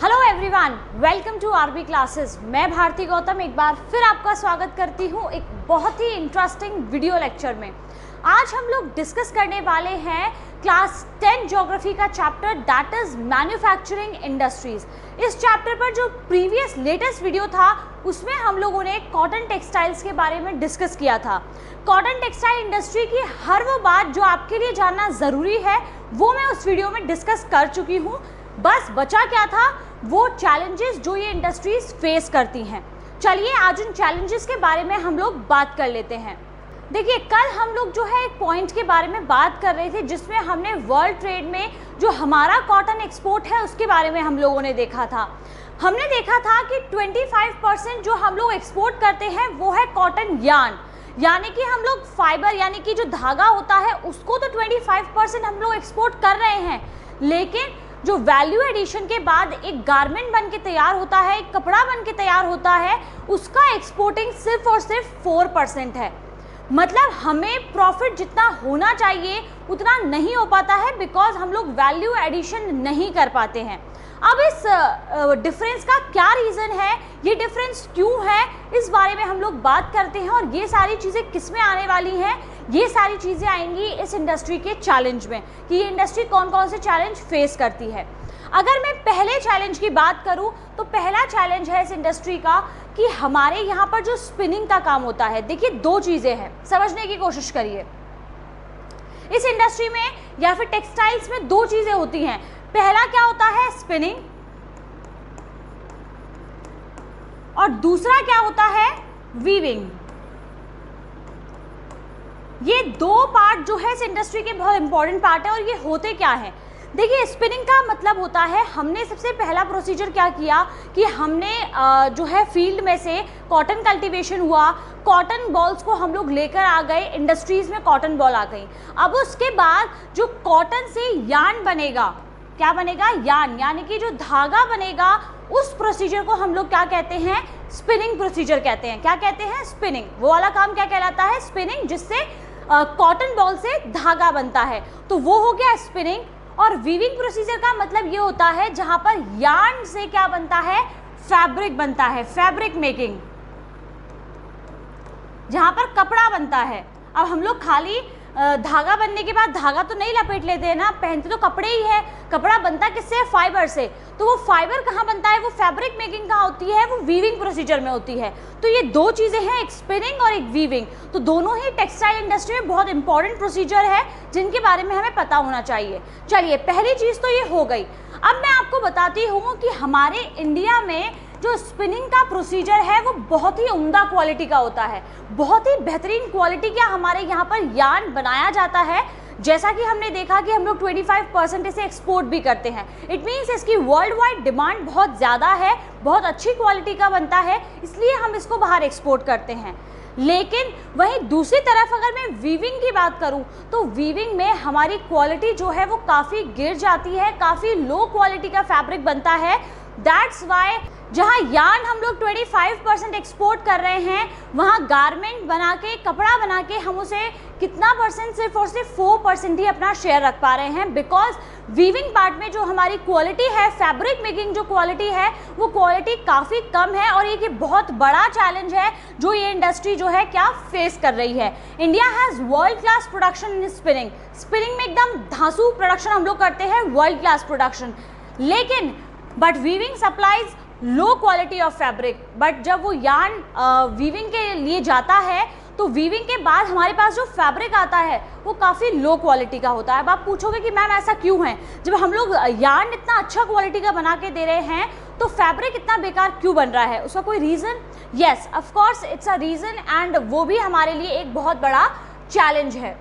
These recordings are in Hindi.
Hello everyone, welcome to RB classes. मैं भारती गौतम एक बार फिर आपका स्वागत करती हूँ एक बहुत ही इंटरेस्टिंग वीडियो लेक्चर में। आज हम लोग डिस्कस करने वाले हैं क्लास 10 ज्योग्राफी का chapter that is manufacturing industries. इस चैप्टर पर जो प्रीवियस लेटेस्ट वीडियो था उसमें हम लोगों ने कॉटन टेक्सटाइल्स के बारे में डिस्कस किया था। कॉटन टेक्सटाइल इंडस्ट्री की हर वो बात जो आपके लिए जानना ज़रूरी है वो मैं उस वीडियो में डिस्कस कर चुकी हूँ। बस बचा क्या था, वो चैलेंजेस जो ये इंडस्ट्रीज फेस करती हैं। चलिए आज उन चैलेंजेस के बारे में हम लोग बात कर लेते हैं। देखिए, कल हम लोग जो है एक पॉइंट के बारे में बात कर रहे थे जिसमें हमने वर्ल्ड ट्रेड में जो हमारा कॉटन एक्सपोर्ट है उसके बारे में हम लोगों ने देखा था। हमने देखा था कि 25% जो हम लोग एक्सपोर्ट करते हैं वो है कॉटन यार्न, यानी कि हम लोग फाइबर यानी कि जो धागा होता है उसको तो 25% हम लोग एक्सपोर्ट कर रहे हैं, लेकिन जो वैल्यू एडिशन के बाद एक गारमेंट बन के तैयार होता है, एक कपड़ा बन के तैयार होता है, उसका एक्सपोर्टिंग सिर्फ और सिर्फ 4% है। मतलब हमें प्रॉफिट जितना होना चाहिए उतना नहीं हो पाता है बिकॉज हम लोग वैल्यू एडिशन नहीं कर पाते हैं। अब इस डिफरेंस का क्या रीज़न है, ये डिफरेंस क्यों है, इस बारे में हम लोग बात करते हैं। और ये सारी चीज़ें किस में आने वाली हैं, ये सारी चीज़ें आएंगी इस इंडस्ट्री के चैलेंज में कि ये इंडस्ट्री कौन कौन से चैलेंज फेस करती है। अगर मैं पहले चैलेंज की बात करूं तो पहला चैलेंज है इस इंडस्ट्री का कि हमारे यहाँ पर जो स्पिनिंग का काम होता है। देखिए, दो चीज़ें हैं, समझने की कोशिश करिए। इस इंडस्ट्री में या फिर टेक्सटाइल्स में दो चीज़ें होती हैं। पहला क्या होता है, स्पिनिंग, और दूसरा क्या होता है, वीविंग। ये दो पार्ट जो है इस इंडस्ट्री के बहुत इंपॉर्टेंट पार्ट है। और ये होते क्या है, देखिए, स्पिनिंग का मतलब होता है हमने सबसे पहला प्रोसीजर क्या किया कि हमने जो है फील्ड में से कॉटन कल्टीवेशन हुआ, कॉटन बॉल्स को हम लोग लेकर आ गए, इंडस्ट्रीज में कॉटन बॉल आ गई। अब उसके बाद जो कॉटन से यार्न बनेगा, क्या बनेगा, यार्न, यानी कि जो धागा बनेगा, उस प्रोसीजर को हम लोग क्या कहते हैं, स्पिनिंग प्रोसीजर कहते हैं। क्या कहते हैं, स्पिनिंग। वो वाला काम क्या कहलाता है, स्पिनिंग, जिससे कॉटन बॉल से धागा बनता है, तो वो हो गया स्पिनिंग। और वीविंग प्रोसीजर का मतलब ये होता है जहां पर यार्न से क्या बनता है, फैब्रिक बनता है, फैब्रिक मेकिंग, जहां पर कपड़ा बनता है। अब हम लोग खाली धागा बनने के बाद धागा तो नहीं लपेट लेते हैं ना, पहनते तो कपड़े ही है। कपड़ा बनता किससे, फाइबर से। तो वो फाइबर कहाँ बनता है, वो फैब्रिक मेकिंग कहाँ होती है, वो वीविंग प्रोसीजर में होती है। तो ये दो चीज़ें हैं, एक स्पिनिंग और एक वीविंग। तो दोनों ही टेक्सटाइल इंडस्ट्री में बहुत इंपॉर्टेंट प्रोसीजर है जिनके बारे में हमें पता होना चाहिए। चलिए, पहली चीज़ तो ये हो गई। अब मैं आपको बताती हूँ कि हमारे इंडिया में जो स्पिनिंग का प्रोसीजर है वो बहुत ही उम्दा क्वालिटी का होता है, बहुत ही बेहतरीन क्वालिटी का हमारे यहाँ पर यार्न बनाया जाता है। जैसा कि हमने देखा कि हम लोग 25% इसे एक्सपोर्ट भी करते हैं। इट मीन्स इसकी वर्ल्ड वाइड डिमांड बहुत ज़्यादा है, बहुत अच्छी क्वालिटी का बनता है, इसलिए हम इसको बाहर एक्सपोर्ट करते हैं। लेकिन वहीं दूसरी तरफ अगर मैं वीविंग की बात करूं तो वीविंग में हमारी क्वालिटी जो है वो काफ़ी गिर जाती है, काफ़ी लो क्वालिटी का फैब्रिक बनता है। दैट्स वाई जहाँ यार्न हम लोग 25% एक्सपोर्ट कर रहे हैं, वहाँ गारमेंट बना के, कपड़ा बना के हम उसे कितना परसेंट, सिर्फ और सिर्फ 4% ही अपना शेयर रख पा रहे हैं। बिकॉज वीविंग पार्ट में जो हमारी क्वालिटी है, फैब्रिक मेकिंग जो क्वालिटी है, वो क्वालिटी काफ़ी कम है। और ये बहुत बड़ा चैलेंज है जो ये इंडस्ट्री जो है क्या फेस कर रही है। India has world class production in spinning. Spinning में एकदम धांसू प्रोडक्शन हम लोग करते हैं, वर्ल्ड क्लास प्रोडक्शन। लेकिन but weaving supplies low quality of fabric. But जब वो यार्न वीविंग के लिए जाता है तो वीविंग के बाद हमारे पास जो फैब्रिक आता है वो काफ़ी लो क्वालिटी का होता है। अब आप पूछोगे कि मैम ऐसा क्यों है, जब हम लोग यार्न इतना अच्छा क्वालिटी का बना के दे रहे हैं तो फैब्रिक इतना बेकार क्यों बन रहा है, उसका कोई reason? Yes, of course it's a reason, and वो भी हमारे लिए एक बहुत बड़ा चैलेंज है।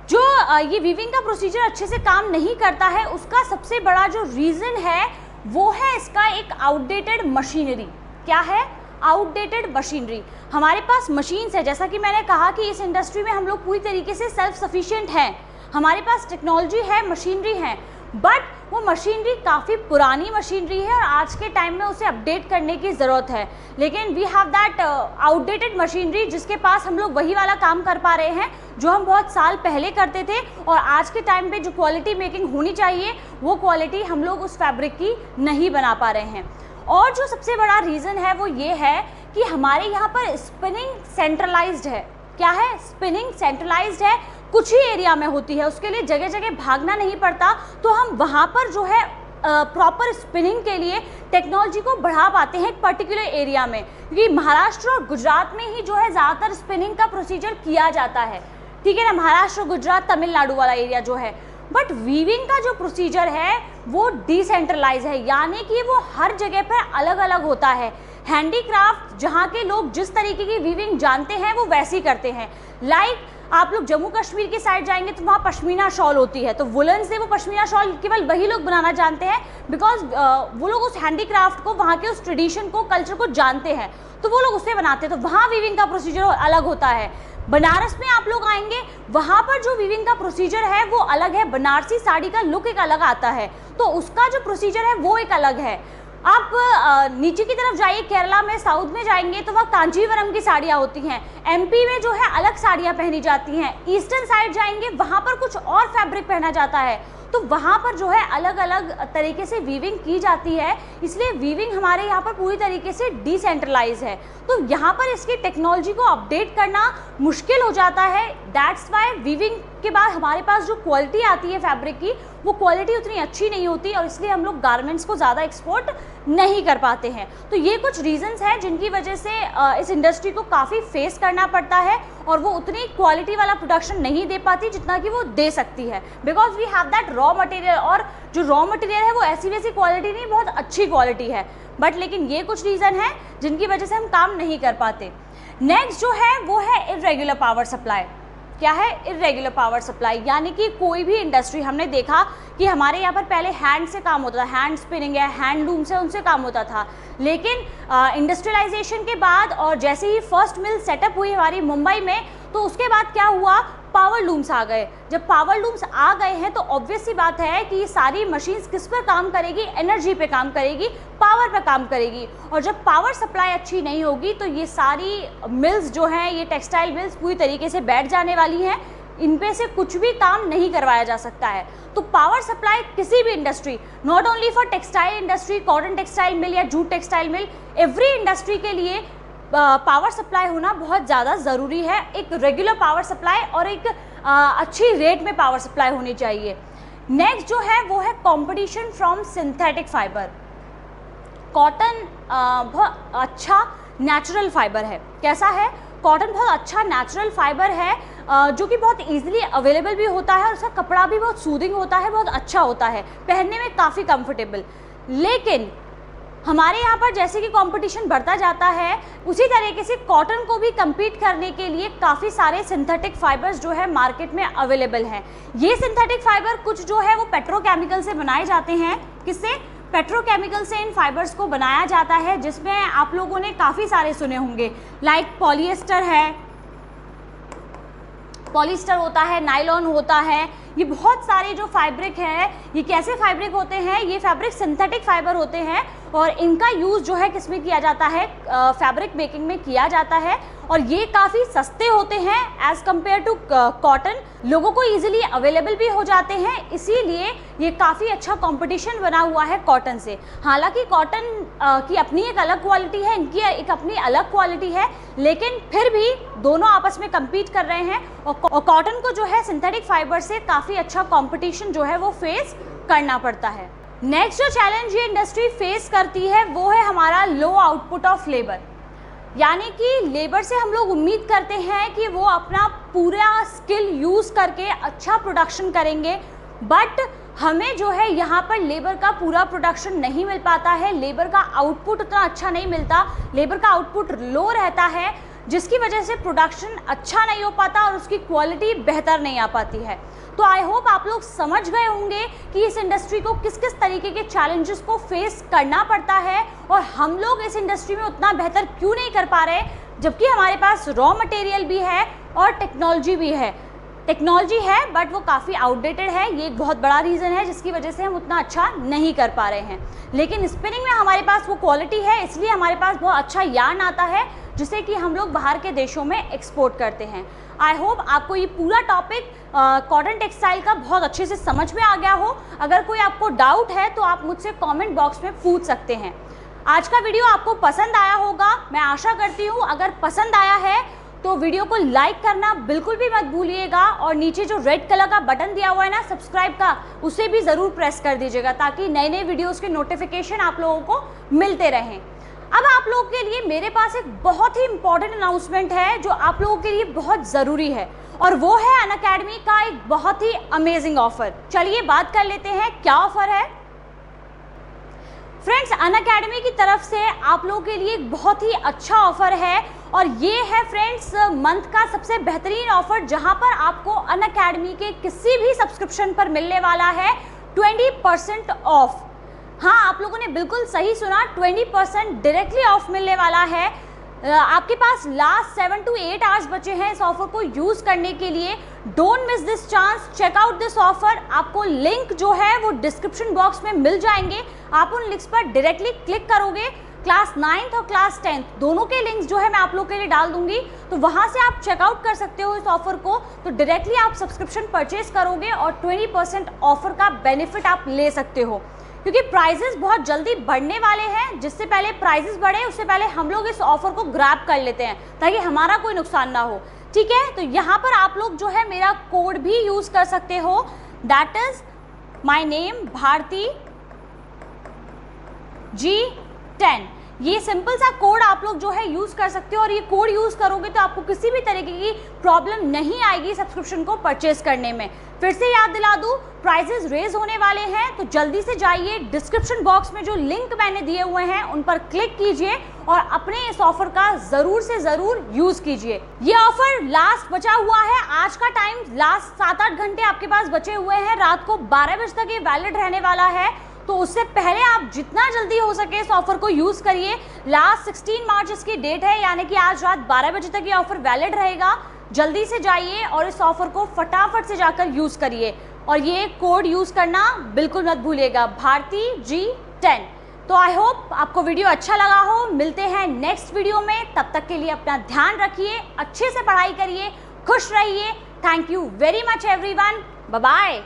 जो ये वीविंग का प्रोसीजर अच्छे से काम नहीं करता है उसका सबसे बड़ा जो रीज़न है वो है इसका एक आउटडेटेड मशीनरी। क्या है, आउटडेटेड मशीनरी। हमारे पास मशीन्स है, जैसा कि मैंने कहा कि इस इंडस्ट्री में हम लोग पूरी तरीके से सेल्फ सफिशिएंट हैं, हमारे पास टेक्नोलॉजी है, मशीनरी है, बट वो मशीनरी काफ़ी पुरानी मशीनरी है और आज के टाइम में उसे अपडेट करने की ज़रूरत है। लेकिन we have that outdated machinery जिसके पास हम लोग वही वाला काम कर पा रहे हैं जो हम बहुत साल पहले करते थे, और आज के टाइम पे जो क्वालिटी मेकिंग होनी चाहिए वो क्वालिटी हम लोग उस फैब्रिक की नहीं बना पा रहे हैं। और जो सबसे बड़ा रीज़न है वो ये है कि हमारे यहाँ पर स्पिनिंग सेंट्रलाइज्ड है। क्या है? स्पिनिंग सेंट्रलाइज्ड है, कुछ ही एरिया में होती है, उसके लिए जगह जगह भागना नहीं पड़ता, तो हम वहाँ पर जो है प्रॉपर स्पिनिंग के लिए टेक्नोलॉजी को बढ़ा पाते हैं एक पर्टिकुलर एरिया में, क्योंकि महाराष्ट्र और गुजरात में ही जो है ज़्यादातर स्पिनिंग का प्रोसीजर किया जाता है, ठीक है ना, महाराष्ट्र, गुजरात, तमिलनाडु वाला एरिया जो है। बट वीविंग का जो प्रोसीजर है वो डिसेंट्रलाइज है, यानी कि वो हर जगह पर अलग अलग होता है। हैंडीक्राफ्ट जहाँ के लोग जिस तरीके की वीविंग जानते हैं वो वैसी करते हैं। लाइक आप लोग जम्मू कश्मीर की साइड जाएंगे तो वहाँ पश्मीना शॉल होती है, तो वुलन से वो पश्मीना शॉल केवल वही लोग बनाना जानते हैं, बिकॉज वो लोग उस हैंडीक्राफ्ट को, वहाँ के उस ट्रेडिशन को, कल्चर को जानते हैं, तो वो लोग उससे बनाते हैं, तो वहाँ वीविंग का प्रोसीजर अलग होता है। बनारस में आप लोग आएंगे, वहाँ पर जो वीविंग का प्रोसीजर है वो अलग है, बनारसी साड़ी का लुक एक अलग आता है, तो उसका जो प्रोसीजर है वो एक अलग है। आप नीचे की तरफ जाइए, केरला में, साउथ में जाएंगे तो वहाँ कांजीवरम की साड़ियाँ होती हैं, एमपी में जो है अलग साड़ियाँ पहनी जाती हैं, ईस्टर्न साइड जाएंगे वहाँ पर कुछ और फैब्रिक पहना जाता है, तो वहाँ पर जो है अलग अलग तरीके से वीविंग की जाती है, इसलिए वीविंग हमारे यहाँ पर पूरी तरीके से डिसेंट्रलाइज है। तो यहाँ पर इसकी टेक्नोलॉजी को अपडेट करना मुश्किल हो जाता है। दैट्स वाई वीविंग के बाद हमारे पास जो क्वालिटी आती है फैब्रिक की, वो क्वालिटी उतनी अच्छी नहीं होती, और इसलिए हम लोग गारमेंट्स को ज़्यादा एक्सपोर्ट नहीं कर पाते हैं। तो ये कुछ रीजंस हैं जिनकी वजह से इस इंडस्ट्री को काफ़ी फेस करना पड़ता है, और वो उतनी क्वालिटी वाला प्रोडक्शन नहीं दे पाती जितना कि वो दे सकती है, because we have that raw material, और जो रॉ मटेरियल है वो ऐसी वैसी क्वालिटी नहीं, बहुत अच्छी क्वालिटी है, बट लेकिन ये कुछ रीज़न है जिनकी वजह से हम काम नहीं कर पाते। नेक्स्ट जो है वो है इर्रेगुलर पावर सप्लाई। क्या है? इर्रेगुलर पावर सप्लाई, यानी कि कोई भी इंडस्ट्री, हमने देखा कि हमारे यहाँ पर पहले हैंड से काम होता था, हैंड स्पिनिंग है, हैंडलूम से, उनसे काम होता था, लेकिन इंडस्ट्रियलाइजेशन के बाद और जैसे ही फर्स्ट मिल सेटअप हुई हमारी मुंबई में, तो उसके बाद क्या हुआ, पावर लूम्स आ गए। जब पावर लूम्स आ गए हैं तो ऑब्वियस सी बात है कि ये सारी मशीन्स किस पर काम करेगी, एनर्जी पे काम करेगी, पावर पे काम करेगी, और जब पावर सप्लाई अच्छी नहीं होगी तो ये सारी मिल्स जो हैं, ये टेक्सटाइल मिल्स पूरी तरीके से बैठ जाने वाली हैं, इन पे से कुछ भी काम नहीं करवाया जा सकता है। तो पावर सप्लाई किसी भी industry, not only for textile industry, cotton textile mill या jute textile mill, every industry के लिए पावर सप्लाई होना बहुत ज़्यादा ज़रूरी है। एक रेगुलर पावर सप्लाई और एक अच्छी रेट में पावर सप्लाई होनी चाहिए। नेक्स्ट जो है वो है competition from synthetic fibre. Cotton बहुत अच्छा नेचुरल फाइबर है। कैसा है? कॉटन बहुत अच्छा नेचुरल फाइबर है, जो कि बहुत इजीली अवेलेबल भी होता है, और उसका कपड़ा भी बहुत सूदिंग होता है, बहुत अच्छा होता है, पहनने में काफ़ी कंफर्टेबल। लेकिन हमारे यहाँ पर जैसे कि कंपटीशन बढ़ता जाता है, उसी तरीके से कॉटन को भी compete करने के लिए काफ़ी सारे सिंथेटिक फाइबर्स जो है मार्केट में अवेलेबल हैं। ये सिंथेटिक फाइबर कुछ जो है वो पेट्रोकेमिकल से बनाए जाते हैं। किससे? पेट्रोकेमिकल से इन फाइबर्स को बनाया जाता है, जिसमें आप लोगों ने काफ़ी सारे सुने होंगे, लाइक पॉलिएस्टर है, पॉलिएस्टर होता है, नायलॉन होता है, ये बहुत सारे जो फैब्रिक है, ये कैसे फैब्रिक होते हैं? ये फैब्रिक सिंथेटिक फाइबर होते हैं, और इनका यूज़ जो है किस में किया जाता है? फैब्रिक मेकिंग में किया जाता है, और ये काफ़ी सस्ते होते हैं एज़ कम्पेयर टू कॉटन, लोगों को ईजिली अवेलेबल भी हो जाते हैं, इसीलिए ये काफ़ी अच्छा कंपटीशन बना हुआ है कॉटन से। हालांकि कॉटन की अपनी एक अलग क्वालिटी है, इनकी एक अपनी अलग क्वालिटी है, लेकिन फिर भी दोनों आपस में कम्पीट कर रहे हैं, और कॉटन को जो है सिंथेटिक फाइबर से काफ़ी अच्छा कॉम्पिटिशन जो है वो फेस करना पड़ता है। नेक्स्ट जो चैलेंज ये इंडस्ट्री फेस करती है वो है हमारा लो आउटपुट ऑफ लेबर, यानी कि लेबर से हम लोग उम्मीद करते हैं कि वो अपना पूरा स्किल यूज़ करके अच्छा प्रोडक्शन करेंगे, बट हमें जो है यहाँ पर लेबर का पूरा प्रोडक्शन नहीं मिल पाता है, लेबर का आउटपुट उतना अच्छा नहीं मिलता, लेबर का आउटपुट लो रहता है, जिसकी वजह से प्रोडक्शन अच्छा नहीं हो पाता और उसकी क्वालिटी बेहतर नहीं आ पाती है। तो आई होप आप लोग समझ गए होंगे कि इस इंडस्ट्री को किस किस तरीके के चैलेंजेस को फेस करना पड़ता है, और हम लोग इस इंडस्ट्री में उतना बेहतर क्यों नहीं कर पा रहे, जबकि हमारे पास रॉ मटेरियल भी है और टेक्नोलॉजी भी है। टेक्नोलॉजी है बट वो काफ़ी आउटडेटेड है, ये एक बहुत बड़ा रीज़न है जिसकी वजह से हम उतना अच्छा नहीं कर पा रहे हैं। लेकिन स्पिनिंग में हमारे पास वो क्वालिटी है, इसलिए हमारे पास बहुत अच्छा यार्न आता है जिसे कि हम लोग बाहर के देशों में एक्सपोर्ट करते हैं। आई होप आपको ये पूरा टॉपिक कॉटन टेक्सटाइल का बहुत अच्छे से समझ में आ गया हो। अगर कोई आपको डाउट है तो आप मुझसे कमेंट बॉक्स में पूछ सकते हैं। आज का वीडियो आपको पसंद आया होगा, मैं आशा करती हूँ। अगर पसंद आया है तो वीडियो को लाइक करना बिल्कुल भी मत भूलिएगा और नीचे जो रेड कलर का बटन दिया हुआ है ना सब्सक्राइब का, उसे भी ज़रूर प्रेस कर दीजिएगा ताकि नए नए वीडियोस के नोटिफिकेशन आप लोगों को मिलते रहें। अब आप लोगों के लिए मेरे पास एक बहुत ही इंपॉर्टेंट अनाउंसमेंट है जो आप लोगों के लिए बहुत ज़रूरी है, और वो है अनअकैडमी का एक बहुत ही अमेजिंग ऑफर। चलिए बात कर लेते हैं क्या ऑफर है। फ्रेंड्स, अनअकैडमी की तरफ से आप लोगों के लिए एक बहुत ही अच्छा ऑफर है, और ये है फ्रेंड्स मंथ का सबसे बेहतरीन ऑफर जहां पर आपको अनअकैडमी के किसी भी सब्सक्रिप्शन पर मिलने वाला है 20% ऑफ। हाँ, आप लोगों ने बिल्कुल सही सुना, 20% डायरेक्टली ऑफ मिलने वाला है। आपके पास लास्ट 7 to 8 आवर्स बचे हैं इस ऑफर को यूज़ करने के लिए। Don't miss this chance, check out this offer. आपको लिंक जो है वो डिस्क्रिप्शन बॉक्स में मिल जाएंगे। आप उन लिंक्स पर डायरेक्टली क्लिक करोगे, क्लास 9th और क्लास 10th दोनों के लिंक्स जो है मैं आप लोग के लिए डाल दूंगी, तो वहाँ से आप चेकआउट कर सकते हो इस ऑफर को। तो डायरेक्टली आप सब्सक्रिप्शन परचेज करोगे और 20% ऑफर का बेनिफिट आप ले सकते हो, क्योंकि प्राइजेस बहुत जल्दी बढ़ने वाले हैं। जिससे पहले प्राइजेस बढ़े उससे पहले हम लोग इस ऑफर को ग्रैब कर लेते हैं ताकि हमारा कोई नुकसान ना हो। ठीक है, तो यहाँ पर आप लोग जो है मेरा कोड भी यूज़ कर सकते हो, that is my name Bharti G10। ये सिंपल सा कोड आप लोग जो है यूज़ कर सकते हो, और ये कोड यूज़ करोगे तो आपको किसी भी तरीके की प्रॉब्लम नहीं आएगी सब्सक्रिप्शन को परचेज करने में। फिर से याद दिला दूँ, प्राइजेस रेज होने वाले हैं, तो जल्दी से जाइए डिस्क्रिप्शन बॉक्स में जो लिंक मैंने दिए हुए हैं उन पर क्लिक कीजिए और अपने इस ऑफर का ज़रूर से ज़रूर यूज़ कीजिए। ये ऑफर लास्ट बचा हुआ है, आज का टाइम लास्ट 7-8 घंटे आपके पास बचे हुए हैं। रात को 12 बजे तक ये वैलिड रहने वाला है, तो उससे पहले आप जितना जल्दी हो सके इस ऑफर को यूज़ करिए। लास्ट 16 मार्च इसकी डेट है, यानी कि आज रात 12 बजे तक ये ऑफर वैलिड रहेगा। जल्दी से जाइए और इस ऑफर को फटाफट से जाकर यूज़ करिए, और ये कोड यूज़ करना बिल्कुल मत भूलिएगा, भारती G10। तो आई होप आपको वीडियो अच्छा लगा हो। मिलते हैं नेक्स्ट वीडियो में, तब तक के लिए अपना ध्यान रखिए, अच्छे से पढ़ाई करिए, खुश रहिए। Thank you very much everyone, bye bye.